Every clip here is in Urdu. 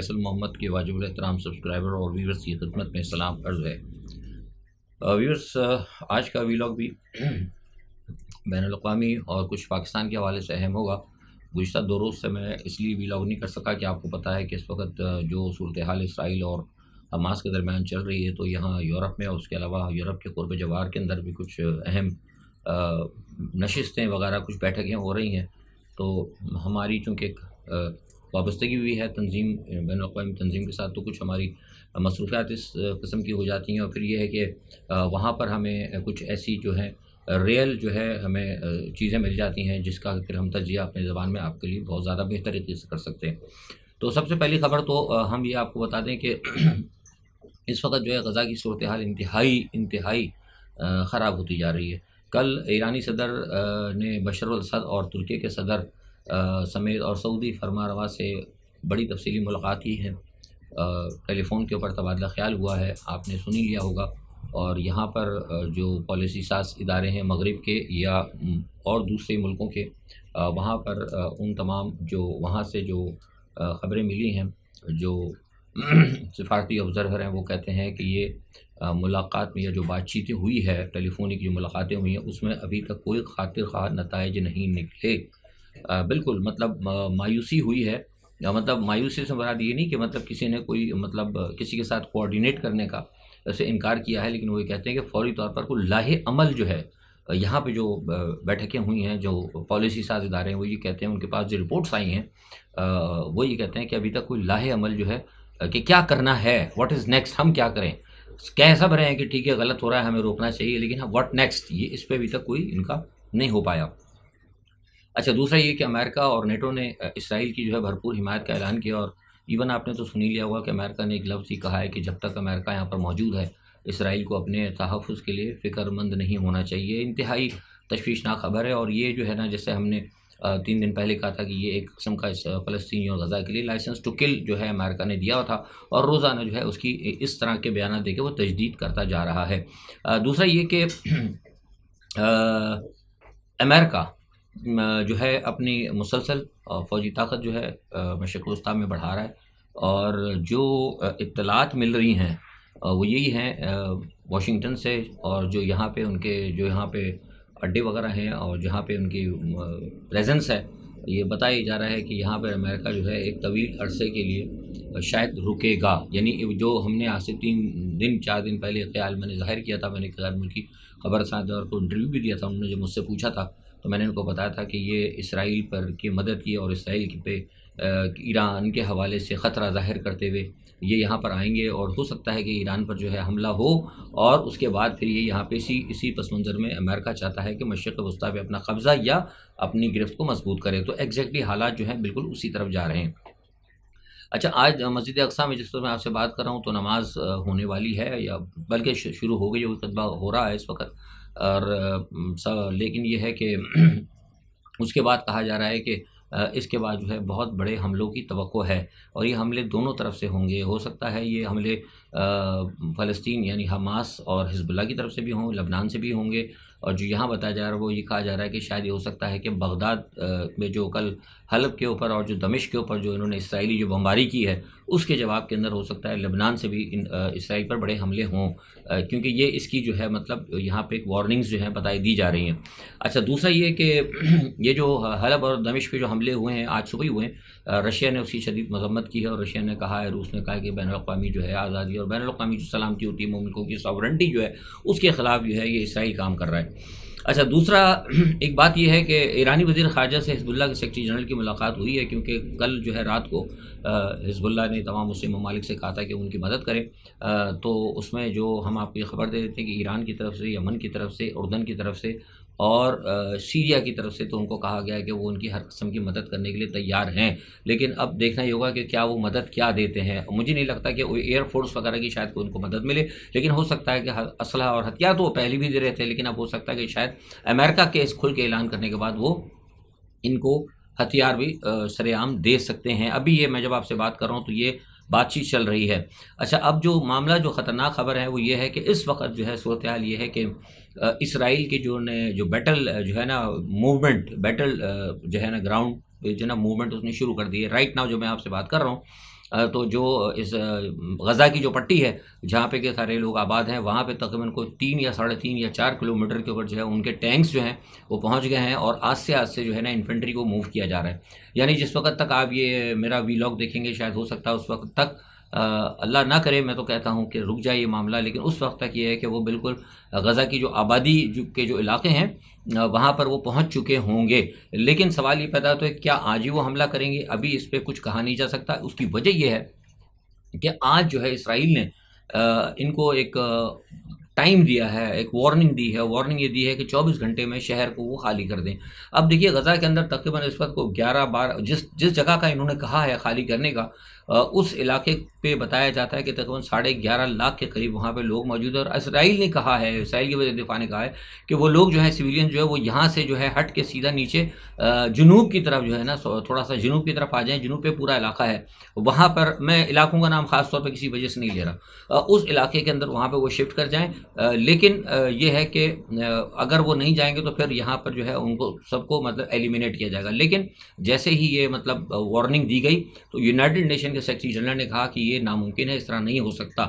فیصل محمد کے واجب الاحترام سبسکرائبر اور ویورز کی خدمت میں سلام عرض ہے۔ ویورز، آج کا ویلاگ بھی بین الاقوامی اور کچھ پاکستان کے حوالے سے اہم ہوگا۔ گزشتہ 2 روز سے میں اس لیے ویلاگ نہیں کر سکا کہ آپ کو پتہ ہے کہ اس وقت جو صورتحال اسرائیل اور حماس کے درمیان چل رہی ہے، تو یہاں یورپ میں اور اس کے علاوہ یورپ کے قرب جوار کے اندر بھی کچھ اہم نشستیں وغیرہ کچھ بیٹھکیں ہو رہی ہیں۔ تو ہماری چونکہ وابستگی بھی ہے تنظیم بین الاقوامی تنظیم کے ساتھ، تو کچھ ہماری مصروفیات اس قسم کی ہو جاتی ہیں، اور پھر یہ ہے کہ وہاں پر ہمیں کچھ ایسی جو ہے ریئل جو ہے ہمیں چیزیں مل جاتی ہیں جس کا پھر ہم تجزیہ اپنی زبان میں آپ کے لیے بہت زیادہ بہتر طریقے سے کر سکتے ہیں۔ تو سب سے پہلی خبر تو ہم یہ آپ کو بتا دیں کہ اس وقت جو ہے غزہ کی صورتحال انتہائی خراب ہوتی جا رہی ہے۔ کل ایرانی صدر نے بشار الاسد اور ترکی کے صدر سمیت اور سعودی فرمانروا سے بڑی تفصیلی ملاقات کی ہے۔ ٹیلی فون کے اوپر تبادلہ خیال ہوا ہے، آپ نے سن ہی لیا ہوگا۔ اور یہاں پر جو پالیسی ساز ادارے ہیں مغرب کے یا اور دوسرے ملکوں کے، وہاں پر ان تمام جو وہاں سے جو خبریں ملی ہیں، جو سفارتی آبزرور ہیں وہ کہتے ہیں کہ یہ ملاقات میں یا جو بات چیتیں ہوئی ہے، ٹیلی فونک جو ملاقاتیں ہوئی ہیں، اس میں ابھی تک کوئی خاطر خواہ نتائج نہیں نکلے۔ بالکل مطلب مایوسی ہوئی ہے۔ مطلب مایوسی سے مراد یہ نہیں کہ مطلب کسی نے کوئی مطلب کسی کے ساتھ کوآرڈینیٹ کرنے کا سے انکار کیا ہے، لیکن وہ یہ کہتے ہیں کہ فوری طور پر کوئی لاہے عمل جو ہے یہاں پہ جو بیٹھکیں ہوئی ہیں، جو پالیسی ساز ادارے ہیں وہ یہ کہتے ہیں، ان کے پاس جو رپورٹس آئی ہیں وہ یہ کہتے ہیں کہ ابھی تک کوئی لاہے عمل جو ہے کہ کیا کرنا ہے، واٹ از نیکسٹ، ہم کیا کریں، کہہ سب رہے ہیں کہ ٹھیک ہے غلط ہو رہا ہے ہمیں روکنا چاہیے، لیکن واٹ نیکسٹ، یہ اس پہ ابھی تک کوئی ان کا نہیں ہو پایا۔ اچھا، دوسرا یہ کہ امریکہ اور نیٹو نے اسرائیل کی جو ہے بھرپور حمایت کا اعلان کیا، اور ایون آپ نے تو سن ہی لیا ہوگا کہ امریکہ نے ایک لفظ ہی کہا ہے کہ جب تک امریکہ یہاں پر موجود ہے اسرائیل کو اپنے تحفظ کے لیے فکر مند نہیں ہونا چاہیے۔ انتہائی تشویشناک خبر ہے، اور یہ جو ہے نا، جیسے ہم نے 3 دن پہلے کہا تھا کہ یہ ایک قسم کا فلسطینی اور غزہ کے لیے لائسنس ٹو کل جو ہے امریکہ نے دیا تھا، اور روزانہ جو ہے اس کی اس طرح کے بیانات دے کے وہ تجدید کرتا جا رہا ہے۔ دوسرا یہ کہ امریکہ جو ہے اپنی مسلسل فوجی طاقت جو ہے مشرق وسطیٰ میں بڑھا رہا ہے، اور جو اطلاعات مل رہی ہیں وہ یہی ہیں واشنگٹن سے، اور جو یہاں پہ ان کے جو یہاں پہ اڈے وغیرہ ہیں اور جہاں پہ ان کی پریزنس ہے، یہ بتایا جا رہا ہے کہ یہاں پر امریکہ جو ہے ایک طویل عرصے کے لیے شاید رکے گا۔ یعنی جو ہم نے آج سے 4 دن پہلے خیال میں نے ظاہر کیا تھا، میں نے غیر ملکی خبر سازوں کو انٹرویو بھی دیا تھا، انہوں نے جب مجھ سے پوچھا تھا تو میں نے ان کو بتایا تھا کہ یہ اسرائیل پر کی مدد کی اور اسرائیل پہ ایران کے حوالے سے خطرہ ظاہر کرتے ہوئے یہ یہاں پر آئیں گے، اور ہو سکتا ہے کہ ایران پر جو ہے حملہ ہو، اور اس کے بعد پھر یہ یہاں پہ اسی پس منظر میں امریکہ چاہتا ہے کہ مشرق وسطیٰ پہ اپنا قبضہ یا اپنی گرفت کو مضبوط کرے۔ تو ایگزیکٹلی حالات جو ہیں بالکل اسی طرف جا رہے ہیں۔ اچھا، آج مسجد اقصیٰ میں جس پر میں آپ سے بات کر رہا ہوں تو نماز ہونے والی ہے، یا بلکہ شروع ہو گئی، وہ خطبہ ہو رہا ہے اس وقت، اور لیکن یہ ہے کہ اس کے بعد کہا جا رہا ہے کہ اس کے بعد جو ہے بہت بڑے حملوں کی توقع ہے، اور یہ حملے دونوں طرف سے ہوں گے۔ ہو سکتا ہے یہ حملے فلسطین یعنی حماس اور حزب اللہ کی طرف سے بھی ہوں، لبنان سے بھی ہوں گے، اور جو یہاں بتایا جا رہا ہے وہ یہ کہا جا رہا ہے کہ شاید یہ ہو سکتا ہے کہ بغداد میں جو کل حلب کے اوپر اور جو دمشق کے اوپر جو انہوں نے اسرائیلی جو بمباری کی ہے، اس کے جواب کے اندر ہو سکتا ہے لبنان سے بھی اسرائیل پر بڑے حملے ہوں، کیونکہ یہ اس کی جو ہے مطلب یہاں پہ ایک وارننگز جو ہیں بتائی دی جا رہی ہیں۔ اچھا، دوسرا یہ کہ یہ جو حلب اور دمشق پہ جو حملے ہوئے ہیں آج صبح ہی ہوئے ہیں، رشیا نے اس کی شدید مذمت کی ہے، اور رشیا نے کہا ہے، روس نے کہا ہے کہ بین الاقوامی جو ہے آزادی اور بین الاقوامی جو سلامتی ہوتی ہے ملکوں کی ساورنٹی جو ہے اس کے خلاف جو ہے یہ اسرائیل کام کر رہا ہے۔ اچھا، دوسرا ایک بات یہ ہے کہ ایرانی وزیر خارجہ سے حزب اللہ کے سیکرٹری جنرل کی ملاقات ہوئی ہے، کیونکہ کل جو ہے رات کو حزب اللہ نے تمام مسلم ممالک سے کہا تھا کہ ان کی مدد کریں، تو اس میں جو ہم آپ کو یہ خبر دے دیتے ہیں کہ ایران کی طرف سے، یمن کی طرف سے، اردن کی طرف سے اور سیریا کی طرف سے تو ان کو کہا گیا ہے کہ وہ ان کی ہر قسم کی مدد کرنے کے لیے تیار ہیں، لیکن اب دیکھنا یہ ہوگا کہ کیا وہ مدد کیا دیتے ہیں۔ مجھے نہیں لگتا کہ ایئر فورس وغیرہ کی شاید ان کو مدد ملے، لیکن ہو سکتا ہے کہ اسلحہ اور ہتھیار تو وہ پہلے بھی دے رہے تھے، لیکن اب ہو سکتا ہے کہ شاید امریکہ کے اس کھل کے اعلان کرنے کے بعد وہ ان کو ہتھیار بھی سر عام دے سکتے ہیں۔ ابھی یہ میں جب آپ سے بات کر رہا ہوں تو یہ بات چیت چل رہی ہے۔ اچھا، اب جو معاملہ جو خطرناک خبر ہے وہ یہ ہے کہ اس وقت جو ہے صورتحال یہ ہے کہ اسرائیل کے جو بیٹل جو ہے نا موومنٹ، بیٹل جو ہے نا گراؤنڈ جو ہے نا موومنٹ اس نے شروع کر دی ہے۔ رائٹ ناؤ جو میں آپ سے بات کر رہا ہوں تو جو اس غزہ کی جو پٹی ہے جہاں پہ کہ سارے لوگ آباد ہیں، وہاں پہ تقریباً کوئی 3 یا 3.5 یا 4 کلومیٹر کے اوپر جو ہے ان کے ٹینکس جو ہیں وہ پہنچ گئے ہیں، اور آہستہ جو ہے نا انفینٹری کو موو کیا جا رہا ہے. یعنی جس وقت تک آپ یہ میرا ویلاگ دیکھیں گے شاید ہو سکتا ہے اس وقت تک اللہ نہ کرے، میں تو کہتا ہوں کہ رک جائے یہ معاملہ، لیکن اس وقت تک یہ ہے کہ وہ بالکل غزہ کی جو آبادی کے جو علاقے ہیں وہاں پر وہ پہنچ چکے ہوں گے. لیکن سوال یہ پیدا ہوتا ہے کیا آج ہی وہ حملہ کریں گے؟ ابھی اس پہ کچھ کہا نہیں جا سکتا. اس کی وجہ یہ ہے کہ آج جو ہے اسرائیل نے ان کو ایک ٹائم دیا ہے، ایک وارننگ دی ہے. وارننگ یہ دی ہے کہ 24 گھنٹے میں شہر کو وہ خالی کر دیں. اب دیکھیے غزہ کے اندر تقریباً اس وقت کو 11 12 جس جگہ کا انہوں نے کہا ہے خالی کرنے کا، اس علاقے پہ بتایا جاتا ہے کہ تقریباً 11.5 لاکھ کے قریب وہاں پہ لوگ موجود ہیں. اور اسرائیل نے کہا ہے، اسرائیل کی وزیر دفاع نے کہا ہے کہ وہ لوگ جو ہے سویلین جو ہے وہ یہاں سے جو ہے ہٹ کے سیدھا نیچے جنوب کی طرف جو ہے نا تھوڑا سا جنوب کی طرف آ جائیں. جنوب پہ پورا علاقہ ہے، وہاں پر میں علاقوں کا نام خاص طور پہ کسی وجہ سے نہیں لے رہا، اس علاقے کے اندر وہاں پہ وہ شفٹ کر جائیں. لیکن یہ ہے کہ اگر وہ نہیں جائیں گے تو پھر یہاں پر جو ہے ان کو سب کو مطلب ایلیمینیٹ کیا جائے گا. لیکن جیسے ہی یہ مطلب وارننگ دی گئی تو یونائٹڈ نیشن کے سیکرٹری جنرل نے کہا کہ یہ ناممکن ہے، اس طرح نہیں ہو سکتا.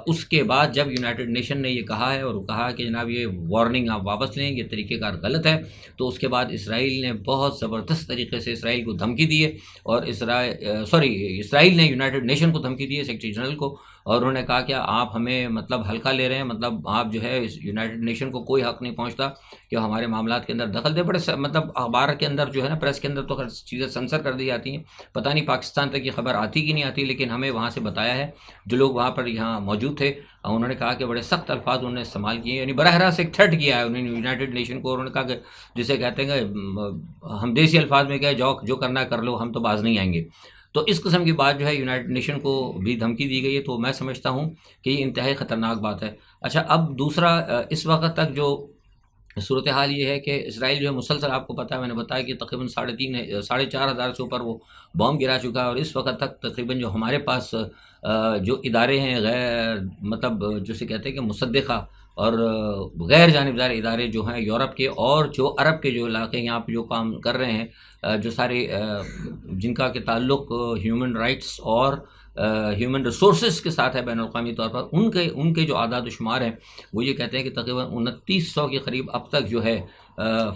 اس کے بعد جب یونائٹڈ نیشن نے یہ کہا ہے اور کہا کہ جناب یہ وارننگ آپ واپس لیں، یہ طریقہ کار غلط ہے، تو اس کے بعد اسرائیل نے بہت زبردست طریقے سے اسرائیل کو دھمکی دی ہے. اور اسرائیل نے یونائٹڈ نیشن کو دھمکی دی ہے، سیکرٹری جنرل کو، اور انہوں نے کہا کہ آپ ہمیں مطلب ہلکا لے رہے ہیں، مطلب آپ جو ہے اس یونائٹڈ نیشن کو کوئی حق نہیں پہنچتا کہ ہمارے معاملات کے اندر دخل دے. بڑے مطلب اخبار کے اندر جو ہے نا پریس کے اندر تو ہر چیزیں سنسر کر دی جاتی ہیں، پتہ نہیں پاکستان تک یہ خبر آتی کہ نہیں آتی، لیکن ہمیں وہاں سے بتایا ہے جو لوگ وہاں پر یہاں موجود تھے، انہوں نے کہا کہ بڑے سخت الفاظ انہوں نے استعمال کیے، یعنی براہ راست ایک تھریٹ کیا ہے انہوں نے یونائٹڈ نیشن کو. انہوں نے کہا کہ جسے کہتے ہیں کہ ہم دیسی الفاظ میں کہ جو کرنا ہے کر لو، ہم تو باز نہیں آئیں گے. تو اس قسم کی بات جو ہے یونائٹڈ نیشن کو بھی دھمکی دی گئی ہے. تو میں سمجھتا ہوں کہ یہ انتہائی خطرناک بات ہے. اچھا، اب دوسرا اس وقت تک جو صورتحال یہ ہے کہ اسرائیل جو ہے مسلسل، آپ کو پتہ ہے میں نے بتایا کہ تقریباً 4,500 سے اوپر وہ بام گرا چکا ہے. اور اس وقت تک تقریباً جو ہمارے پاس جو ادارے ہیں غیر مطلب جسے کہتے ہیں کہ مصدقہ اور غیر جانبدار ادارے جو ہیں یورپ کے اور جو عرب کے جو علاقے یہاں پہ جو کام کر رہے ہیں، جو سارے جن کا کہ تعلق ہیومن رائٹس اور ہیومن ریسورسز کے ساتھ ہے بین الاقوامی طور پر، ان کے جو اعداد و شمار ہیں وہ یہ کہتے ہیں کہ تقریباً 2900 کے قریب اب تک جو ہے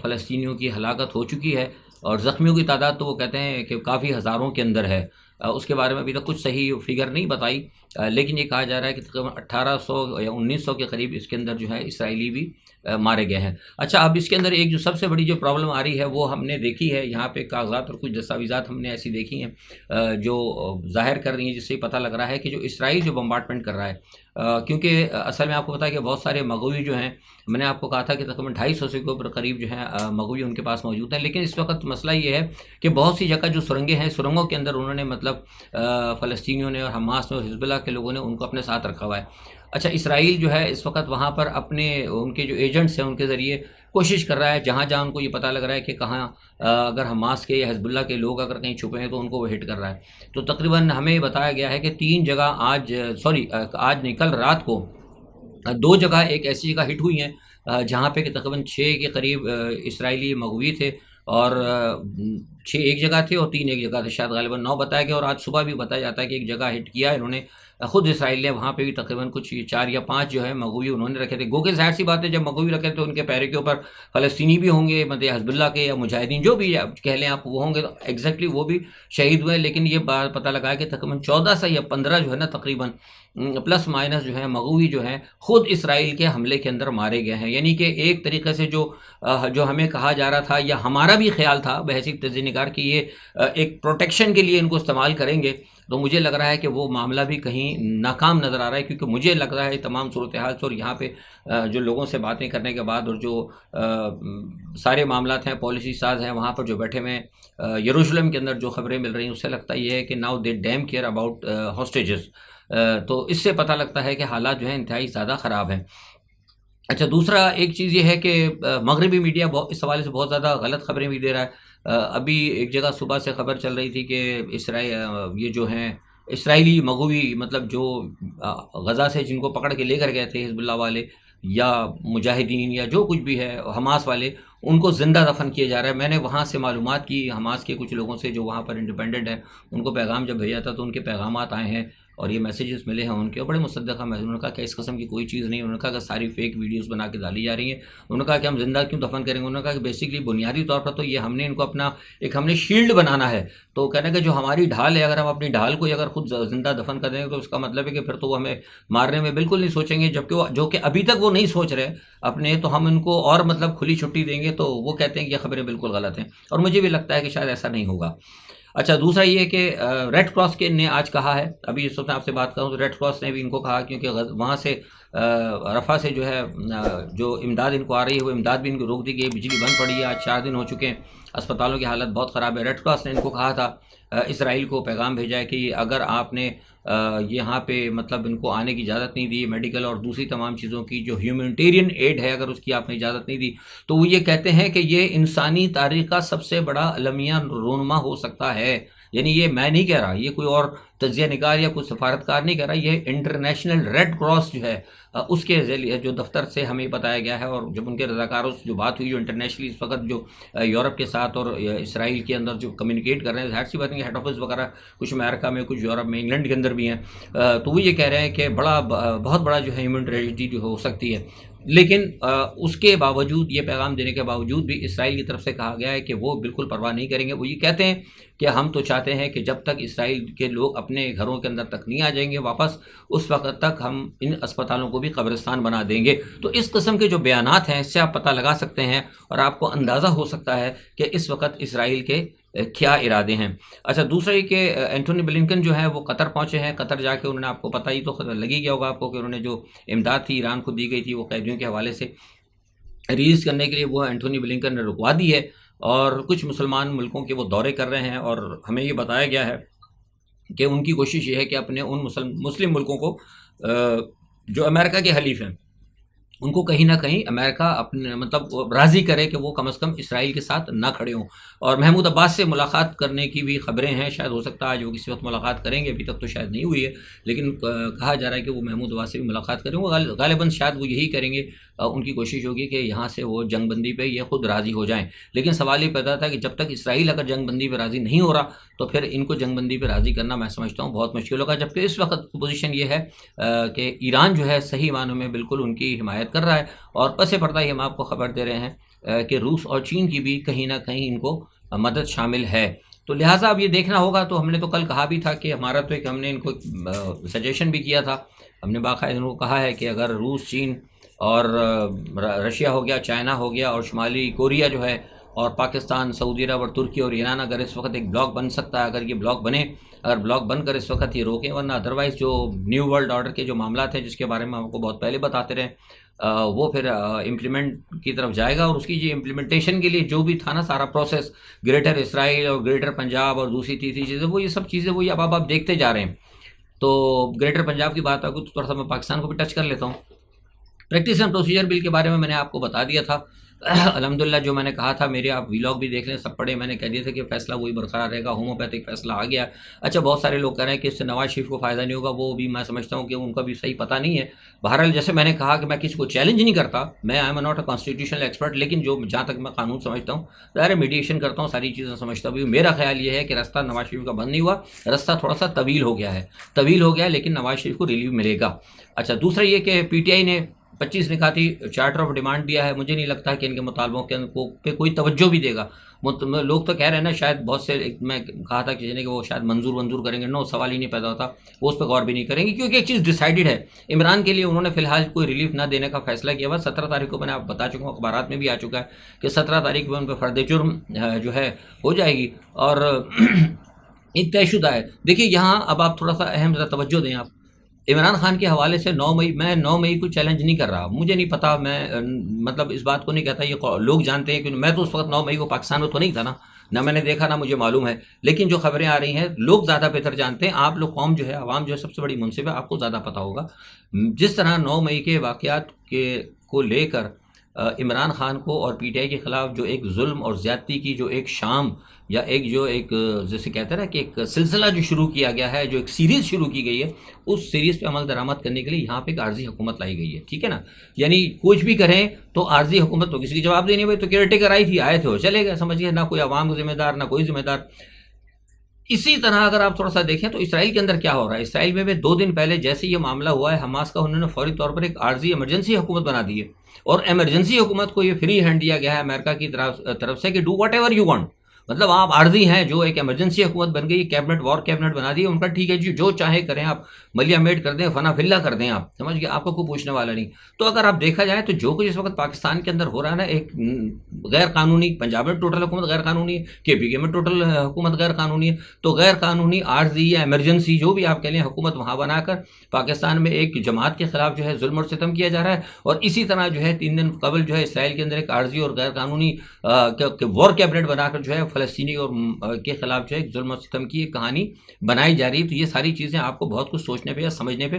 فلسطینیوں کی ہلاکت ہو چکی ہے. اور زخمیوں کی تعداد تو وہ کہتے ہیں کہ کافی ہزاروں کے اندر ہے. اس کے بارے میں ابھی تک کچھ صحیح فگر نہیں بتائی، لیکن یہ کہا جا رہا ہے کہ تقریباً 1800 یا 1900 کے قریب اس کے اندر جو ہے اسرائیلی بھی مارے گئے ہیں. اچھا، اب اس کے اندر ایک جو سب سے بڑی جو پرابلم آ رہی ہے وہ ہم نے دیکھی ہے، یہاں پہ کاغذات اور کچھ دستاویزات ہم نے ایسی دیکھی ہیں جو ظاہر کر رہی ہیں، جس سے پتہ لگ رہا ہے کہ جو اسرائیل جو بمبارڈمنٹ کر رہا ہے، کیونکہ اصل میں آپ کو پتا ہے کہ بہت سارے مغوی جو ہیں، میں نے آپ کو کہا تھا کہ تقریباً 250 سے کے قریب جو ہیں مغوی ان کے پاس موجود ہیں. لیکن اس وقت مسئلہ یہ ہے کہ بہت سی جگہ جو سرنگیں ہیں، سرنگوں کے اندر انہوں نے مطلب فلسطینیوں نے اور حماس نے اور حزب اللہ کے لوگوں نے ان کو اپنے ساتھ رکھا ہوا ہے. اچھا، اسرائیل جو ہے اس وقت وہاں پر ان کے جو ایجنٹس ہیں ان کے ذریعے کوشش کر رہا ہے، جہاں جہاں ان کو یہ پتہ لگ رہا ہے کہ کہاں اگر حماس کے یا حزب اللہ کے لوگ اگر کہیں چھپے ہیں تو ان کو وہ ہٹ کر رہا ہے. تو تقریباً ہمیں بتایا گیا ہے کہ 3 جگہ آج نہیں کل رات کو 2 جگہ ایک ایسی جگہ ہٹ ہوئی ہیں جہاں پہ کہ تقریباً 6 کے قریب اسرائیلی مغوی تھے، اور 6 ایک جگہ تھے اور 3 ایک جگہ تھے، شاید غالباً 9 بتایا گیا. اور آج صبح بھی بتایا جاتا ہے کہ ایک جگہ ہٹ کیا انہوں نے خود اسرائیل نے، وہاں پہ بھی تقریباً کچھ 4 یا 5 جو ہے مغوی انہوں نے رکھے تھے. گو کہ ظاہر سی بات ہے جب مغوی رکھے تو ان کے پیرے کے اوپر فلسطینی بھی ہوں گے، مطلب حزب اللہ کے یا مجاہدین جو بھی کہہ لیں آپ وہ ہوں گے، تو ایگزیکٹلی وہ بھی شہید ہوئے. لیکن یہ بات پتہ لگا ہے کہ تقریباً 14 سے یا 15 جو ہے نا تقریباً پلس مائنس جو ہے مغوی جو ہیں خود اسرائیل کے حملے کے اندر مارے گئے ہیں. یعنی کہ ایک طریقے سے جو ہمیں کہا جا رہا تھا یا ہمارا بھی خیال تھا بحیثیت تجزیہ نگار کہ یہ ایک پروٹیکشن کے لیے ان کو استعمال کریں گے، تو مجھے لگ رہا ہے کہ وہ معاملہ بھی کہیں ناکام نظر آ رہا ہے. کیونکہ مجھے لگ رہا ہے تمام صورتحال سے اور یہاں پہ جو لوگوں سے باتیں کرنے کے بعد اور جو سارے معاملات ہیں، پالیسی ساز ہیں وہاں پر جو بیٹھے ہوئے ہیں یروشلم کے اندر، جو خبریں مل رہی ہیں اس سے لگتا یہ ہے کہ now they damn care about hostages. تو اس سے پتہ لگتا ہے کہ حالات جو ہیں انتہائی زیادہ خراب ہیں. اچھا، دوسرا ایک چیز یہ ہے کہ مغربی میڈیا اس حوالے سے بہت زیادہ غلط خبریں بھی دے رہا ہے. ابھی ایک جگہ صبح سے خبر چل رہی تھی کہ یہ جو ہیں اسرائیلی مغوی مطلب جو غزہ سے جن کو پکڑ کے لے کر گئے تھے حزب اللہ والے یا مجاہدین یا جو کچھ بھی ہے حماس والے، ان کو زندہ دفن کیا جا رہا ہے۔ میں نے وہاں سے معلومات کی حماس کے کچھ لوگوں سے جو وہاں پر انڈیپینڈنٹ ہیں، ان کو پیغام جب بھیجا تھا تو ان کے پیغامات آئے ہیں اور یہ میسیجز ملے ہیں ان کے، اور بڑے مصدقہ میں انہوں نے کہا کہ اس قسم کی کوئی چیز نہیں ہے۔ انہوں نے کہا کہ ساری فیک ویڈیوز بنا کے ڈالی جا رہی ہیں۔ انہوں نے کہا کہ ہم زندہ کیوں دفن کریں گے؟ انہوں نے کہا کہ بیسکلی بنیادی طور پر تو یہ ہم نے ان کو اپنا ایک ہم نے شیلڈ بنانا ہے، تو کہنا کہ جو ہماری ڈھال ہے، اگر ہم اپنی ڈھال کو اگر خود زندہ دفن کر دیں گے تو اس کا مطلب ہے کہ پھر تو وہ ہمیں مارنے میں بالکل نہیں سوچیں گے، جبکہ وہ جو کہ ابھی تک وہ نہیں سوچ رہے اپنے، تو ہم ان کو اور مطلب کھلی چھٹی دیں گے تو وہ کہتے ہیں کہ یہ خبریں بالکل غلط ہیں، اور مجھے بھی لگتا ہے کہ شاید ایسا نہیں ہوگا۔ اچھا، دوسرا یہ کہ ریڈ کراس کے نے آج کہا ہے، ابھی اس وقت میں آپ سے بات کروں تو ریڈ کراس نے بھی ان کو کہا، کیونکہ وہاں سے رفح سے جو ہے جو امداد ان کو آ رہی ہے وہ امداد بھی ان کو روک دی گئی، بجلی بند پڑی ہے، آج 4 دن ہو چکے ہیں، اسپتالوں کی حالت بہت خراب ہے۔ ریڈ کراس نے ان کو کہا تھا، اسرائیل کو پیغام بھیجا ہے کہ اگر آپ نے یہاں پہ مطلب ان کو آنے کی اجازت نہیں دی، میڈیکل اور دوسری تمام چیزوں کی جو ہیومینٹیرین ایڈ ہے اگر اس کی آپ نے اجازت نہیں دی، تو وہ یہ کہتے ہیں کہ یہ انسانی تاریخ کا سب سے بڑا المیہ رونما ہو سکتا ہے۔ یعنی یہ میں نہیں کہہ رہا، یہ کوئی اور تجزیہ نگار یا کوئی سفارتکار نہیں کہہ رہا، یہ انٹرنیشنل ریڈ کراس جو ہے اس کے ذریعے جو دفتر سے ہمیں بتایا گیا ہے، اور جب ان کے رضاکاروں سے جو بات ہوئی جو انٹرنیشنلی اس وقت جو یورپ کے ساتھ اور اسرائیل کے اندر جو کمیونیکیٹ کر رہے ہیں، ظاہر سی بات ہے کہ ہیڈ آفس وغیرہ کچھ امریکہ میں، کچھ یورپ میں، انگلینڈ کے اندر بھی ہیں، تو وہ یہ کہہ رہے ہیں کہ بہت بڑا جو ہے ہیومن ٹریجڈی جو ہو سکتی ہے۔ لیکن اس کے باوجود، یہ پیغام دینے کے باوجود بھی اسرائیل کی طرف سے کہا گیا ہے کہ وہ بالکل پرواہ نہیں کریں گے۔ وہ یہ کہتے ہیں کہ ہم تو چاہتے ہیں کہ جب تک اسرائیل کے لوگ اپنے گھروں کے اندر تک نہیں آ جائیں گے واپس، اس وقت تک ہم ان اسپتالوں کو بھی قبرستان بنا دیں گے۔ تو اس قسم کے جو بیانات ہیں، اس سے آپ پتہ لگا سکتے ہیں اور آپ کو اندازہ ہو سکتا ہے کہ اس وقت اسرائیل کے کیا ارادے ہیں۔ اچھا، دوسرا یہ کہ اینٹونی بلنکن جو ہے وہ قطر پہنچے ہیں۔ قطر جا کے انہوں نے، آپ کو پتہ ہی تو لگ ہی گیا ہوگا آپ کو، کہ انہوں نے جو امداد تھی ایران کو دی گئی تھی وہ قیدیوں کے حوالے سے ریلیز کرنے کے لیے وہ اینٹونی بلنکن نے رکوا دی ہے، اور کچھ مسلمان ملکوں کے وہ دورے کر رہے ہیں، اور ہمیں یہ بتایا گیا ہے کہ ان کی کوشش یہ ہے کہ اپنے ان مسلم ملکوں کو جو امریکہ کے حلیف ہیں ان کو کہیں نہ کہیں امریکہ اپنے مطلب راضی کرے کہ وہ کم از کم اسرائیل کے ساتھ نہ کھڑے ہوں۔ اور محمود عباس سے ملاقات کرنے کی بھی خبریں ہیں، شاید ہو سکتا ہے آج وہ کسی وقت ملاقات کریں گے، ابھی تک تو شاید نہیں ہوئی ہے، لیکن کہا جا رہا ہے کہ وہ محمود عباس سے بھی ملاقات کریں گے، غالباً شاید وہ یہی کریں گے۔ ان کی کوشش ہوگی کہ یہاں سے وہ جنگ بندی پہ یہ خود راضی ہو جائیں، لیکن سوال یہ پیدا تھا کہ جب تک اسرائیل اگر جنگ بندی پہ راضی نہیں ہو رہا تو پھر ان کو جنگ بندی پہ راضی کرنا میں سمجھتا ہوں بہت مشکل ہوگا، جبکہ اس وقت پوزیشن یہ ہے کہ ایران جو ہے صحیح معنوں میں بالکل ان کی حمایت کر رہا ہے، اور پس پردہ ہی ہم آپ کو خبر دے رہے ہیں کہ روس اور چین کی بھی کہیں نہ کہیں ان کو مدد شامل ہے۔ تو لہٰذا اب یہ دیکھنا ہوگا، تو ہم نے تو کل کہا بھی تھا کہ ہمارا تو ایک ہم نے ان کو سجیشن بھی کیا تھا، ہم نے باقاعدہ ان کو کہا ہے کہ اگر روس، چین اور رشیا ہو گیا، چائنا ہو گیا، اور شمالی کوریا جو ہے، اور پاکستان، سعودی عرب اور ترکی اور ایران، اگر اس وقت ایک بلاک بن سکتا ہے، اگر یہ بلاک بنے، اگر بلاک بن کر اس وقت یہ روکیں، ورنہ ادروائز جو نیو ورلڈ آرڈر کے جو معاملات ہیں جس کے بارے میں ہم کو بہت پہلے بتاتے رہے، وہ پھر امپلیمنٹ کی طرف جائے گا، اور اس کی جو امپلیمنٹیشن کے لیے جو بھی تھا نا سارا پروسیس، گریٹر اسرائیل اور گریٹر پنجاب اور دوسری تیسری چیزیں، وہ یہ سب چیزیں وہی اب آپ دیکھتے جا رہے ہیں۔ تو گریٹر پنجاب کی بات آگے تو تھوڑا سا میں پاکستان کو بھی ٹچ کر لیتا ہوں۔ پریکٹس اینڈ پروسیجر بل کے بارے میں نے آپ کو بتا دیا تھا، الحمدللہ جو میں نے کہا تھا، میرے آپ ویلاگ بھی دیکھ لیں، سب پڑھے، میں نے کہہ دیا تھا کہ فیصلہ وہی برقرار رہے گا، ہوموپیتھک فیصلہ آ گیا۔ اچھا، بہت سارے لوگ کہہ رہے ہیں کہ اس سے نواز شریف کو فائدہ نہیں ہوگا، وہ بھی میں سمجھتا ہوں کہ ان کا بھی صحیح پتہ نہیں ہے۔ بہرحال جیسے میں نے کہا کہ میں کسی کو چیلنج نہیں کرتا، میں I am not a constitutional expert, لیکن جو جہاں تک میں قانون سمجھتا ہوں، ظاہر میڈیشن کرتا ہوں، ساری چیزیں سمجھتا بھی ہوں۔ میرا خیال یہ ہے کہ راستہ نواز شریف کا بند نہیں ہوا، راستہ تھوڑا سا طویل ہو گیا ہے، لیکن نواز شریف کو ریلیو ملے گا۔ اچھا، دوسرا یہ کہ پی ٹی آئی نے 25 نکاتی چارٹر آف ڈیمانڈ دیا ہے، مجھے نہیں لگتا کہ ان کے مطالبوں کے پہ کوئی توجہ بھی دے گا۔ لوگ تو کہہ رہے ہیں نا، شاید بہت سے، میں کہا تھا کہ وہ شاید منظور کریں گے، نو، سوال ہی نہیں پیدا ہوتا، وہ اس پہ غور بھی نہیں کریں گے، کیونکہ ایک چیز ڈیسائیڈڈ ہے، عمران کے لیے انہوں نے فی الحال کوئی ریلیف نہ دینے کا فیصلہ کیا ہوا۔ 17 تاریخ کو میں نے آپ بتا چکا ہوں، اخبارات میں بھی آ چکا ہے کہ 17 تاریخ کو ان پہ فرد جرم جو ہے ہو جائے گی، اور ایک طے شدہ ہے۔ دیکھیے یہاں اب آپ تھوڑا سا اہم ذرا توجہ دیں آپ، عمران خان کے حوالے سے 9 مئی، میں 9 مئی کو چیلنج نہیں کر رہا، مجھے نہیں پتا، میں مطلب اس بات کو نہیں کہتا، یہ لوگ جانتے ہیں کہ میں تو اس وقت 9 مئی کو پاکستان میں تو نہیں تھا نا، نہ میں نے دیکھا نہ مجھے معلوم ہے، لیکن جو خبریں آ رہی ہیں لوگ زیادہ بہتر جانتے ہیں، آپ لوگ قوم جو ہے، عوام جو ہے، سب سے بڑی منصف ہے، آپ کو زیادہ پتہ ہوگا۔ جس طرح 9 مئی کے واقعات کو لے کر عمران خان کو اور پی ٹی آئی کے خلاف جو ایک ظلم اور زیادتی کی جو ایک شام یا ایک جیسے کہتے ہیں نا کہ ایک سلسلہ جو شروع کیا گیا ہے، جو ایک سیریز شروع کی گئی ہے، اس سیریز پہ عمل درآمد کرنے کے لیے یہاں پہ ایک عارضی حکومت لائی گئی ہے، ٹھیک ہے نا؟ یعنی کچھ بھی کریں تو عارضی حکومت تو کسی کی جواب دینی، بھائی تو کیئر ٹیکر آئی تھی، آئے تھے وہ چلے گئے، سمجھیے نہ کوئی عوام کو ذمہ دار نہ کوئی ذمہ دار۔ اسی طرح اگر آپ تھوڑا سا دیکھیں تو اسرائیل کے اندر کیا ہو رہا ہے، اسرائیل میں بھی 2 دن پہلے جیسے یہ معاملہ ہوا ہے حماس کا، انہوں نے فوری طور پر ایک عارضی ایمرجنسی حکومت بنا دی ہے، اور ایمرجنسی حکومت کو یہ فری ہینڈ دیا گیا ہے امریکہ کی طرف سے کہ do what ever you want, مطلب آپ عارضی ہیں، جو ایک ایمرجنسی حکومت بن گئی، کیبنٹ وار کیبنٹ بنا دی ان کا، ٹھیک ہے جی جو چاہے کریں آپ، ملیا میٹ کر دیں، فنا فلا کر دیں آپ، سمجھ گئے، آپ کو کوئی پوچھنے والا نہیں۔ تو اگر آپ دیکھا جائے تو جو کچھ اس وقت پاکستان کے اندر ہو رہا ہے نا، ایک غیر قانونی، پنجاب میں ٹوٹل حکومت غیر قانونی ہے، کے پی کے میں ٹوٹل حکومت غیر قانونی ہے، تو غیر قانونی عارضی یا ایمرجنسی جو بھی آپ کہہ لیں حکومت وہاں بنا کر پاکستان میں ایک جماعت کے خلاف جو ہے ظلم اور ستم کیا جا رہا ہے، اور اسی طرح جو ہے 3 دن قبل جو ہے اسرائیل کے اندر ایک عارضی اور غیر قانونی وار کیبنٹ بنا کر جو ہے فلسطینی اور کے خلاف جو ہے ظلم و ستم کی ایک کہانی بنائی جا رہی ہے۔ تو یہ ساری چیزیں آپ کو بہت کچھ سوچنے پہ یا سمجھنے پہ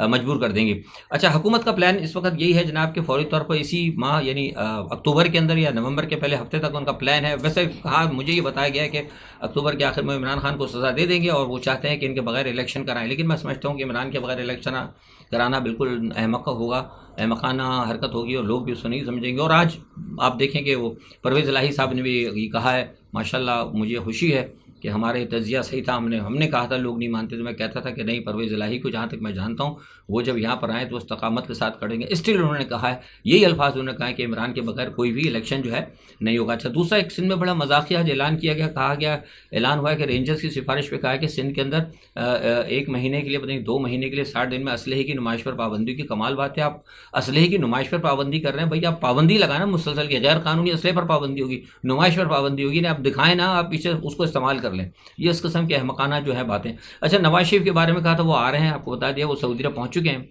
مجبور کر دیں گی۔ اچھا، حکومت کا پلان اس وقت یہی ہے جناب کہ فوری طور پر اسی ماہ یعنی اکتوبر کے اندر یا نومبر کے پہلے ہفتے تک ان کا پلان ہے۔ ویسے کہا مجھے یہ بتایا گیا ہے کہ اکتوبر کے آخر میں عمران خان کو سزا دے دیں گے اور وہ چاہتے ہیں کہ ان کے بغیر الیکشن کرائیں، لیکن میں سمجھتا ہوں کہ عمران کے بغیر الیکشن کرانا بالکل احمق ہوگا، احمقانہ حرکت ہوگی، اور لوگ بھی اس کو نہیں سمجھیں گے۔ اور آج آپ دیکھیں کہ وہ پرویز الہی صاحب نے بھی یہ کہا ہے، ماشاءاللہ مجھے خوشی ہے کہ ہمارے تجزیہ صحیح تھا، ہم نے کہا تھا لوگ نہیں مانتے تھے، میں کہتا تھا کہ نہیں، پرویز الہی کو جہاں تک میں جانتا ہوں وہ جب یہاں پر آئیں تو استقامت کے ساتھ کھڑیں گے، اسٹل انہوں نے کہا ہے، یہی الفاظ انہوں نے کہا ہے کہ عمران کے بغیر کوئی بھی الیکشن جو ہے نہیں ہوگا۔ اچھا، دوسرا ایک سندھ میں بڑا مذاقیہ اعلان کیا گیا، کہا گیا، اعلان ہوا ہے کہ رینجرز کی سفارش پہ کہا ہے کہ سندھ کے اندر 1 مہینے کے لیے پتہ نہیں 2 مہینے کے لیے 60 دن میں اسلحے کی نمائش پر پابندی کی۔ کمال بات ہے، آپ اسلحے کی نمائش پر پابندی کر رہے ہیں، بھائی آپ پابندی لگانا مسلسل کی، غیر قانونی اسلحے پر پابندی ہوگی، نمائش پر پابندی ہوگی، آپ دکھائیں نا، آپ پیچھے اس کو استعمال کر لیں، یہ اس قسم کے احمقانہ جو ہے باتیں۔ اچھا، نواز شریف کے بارے میں کہا تھا، وہ آ رہے ہیں، آپ کو بتا دیا وہ سعودی عرب پہنچ چکے ہیں،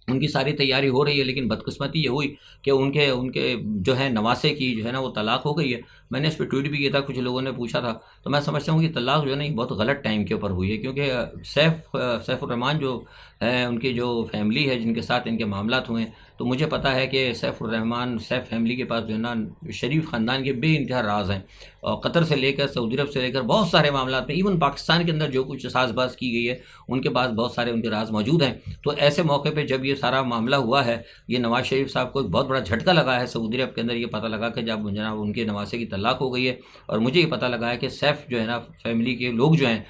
ان کی ساری تیاری ہو رہی ہے، لیکن بدقسمتی یہ ہوئی کہ ان کے جو ہے نواسے کی جو ہے نا وہ طلاق ہو گئی ہے۔ میں نے اس پہ ٹویٹ بھی کیا تھا، کچھ لوگوں نے پوچھا تھا، تو میں سمجھتا ہوں کہ طلاق جو ہے نا یہ بہت غلط ٹائم کے اوپر ہوئی ہے، کیونکہ سیف الرحمان جو ہے، ان کی جو فیملی ہے جن کے ساتھ ان کے معاملات ہوئے ہیں، تو مجھے پتہ ہے کہ سیف فیملی کے پاس جو ہے نا شریف خاندان کے بے انتہا راز ہیں، اور قطر سے لے کر سعودی عرب سے لے کر بہت سارے معاملات میں، ایون پاکستان کے اندر جو کچھ ساز باز کی گئی ہے ان کے پاس بہت سارے ان کے راز موجود ہیں۔ تو ایسے موقع پہ جب یہ سارا معاملہ ہوا ہے، یہ نواز شریف صاحب کو ایک بہت بڑا جھٹکا لگا ہے سعودی عرب کے اندر، یہ پتہ لگا کہ جب جناب ان کے نواسے کی طلاق ہو گئی ہے، اور مجھے یہ پتہ لگا ہے کہ سیف جو ہے نا فیملی کے لوگ جو ہیں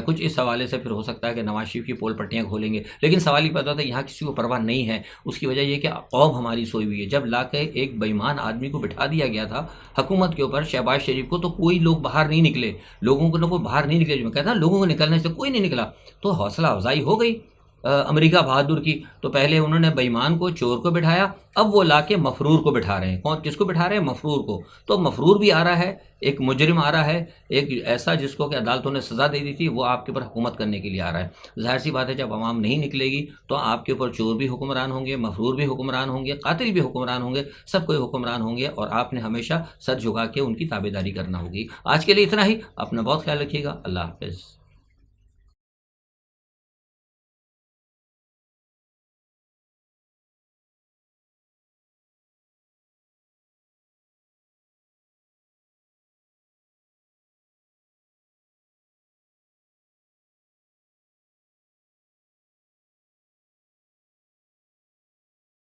کچھ اس حوالے سے پھر ہو سکتا ہے کہ نواز شریف کی پول پٹیاں کھولیں گے، لیکن سوال یہ پیدا ہوتا ہے یہاں کسی کو پرواہ نہیں ہے۔ اس کی وجہ یہ کہ قوم ہماری سوئی ہوئی ہے، جب لا کے ایک بے ایمان آدمی کو بٹھا دیا گیا تھا حکومت کے اوپر، شہباز شریف کو، تو کوئی لوگ باہر نہیں نکلے، لوگوں کو کوئی باہر نہیں نکلے، جو میں کہتا ہوں لوگوں کو نکلنے سے کوئی نہیں نکلا، تو حوصلہ افزائی ہو گئی امریکہ بہادر کی۔ تو پہلے انہوں نے بے ایمان کو، چور کو بٹھایا، اب وہ لا کے مفرور کو بٹھا رہے ہیں۔ کس کو بٹھا رہے ہیں؟ مفرور کو۔ تو مفرور بھی آ رہا ہے، ایک مجرم آ رہا ہے، ایک ایسا جس کو کہ عدالتوں نے سزا دے دی تھی، وہ آپ کے اوپر حکومت کرنے کے لیے آ رہا ہے۔ ظاہر سی بات ہے جب عوام نہیں نکلے گی تو آپ کے اوپر چور بھی حکمران ہوں گے، مفرور بھی حکمران ہوں گے، قاتل بھی حکمران ہوں گے، سب کوئی حکمران ہوں گے، اور آپ نے ہمیشہ سر جھکا کے ان کی تابعداری کرنا ہوگی۔ آج کے لیے اتنا ہی، اپنا بہت خیال رکھیے گا، اللہ حافظ۔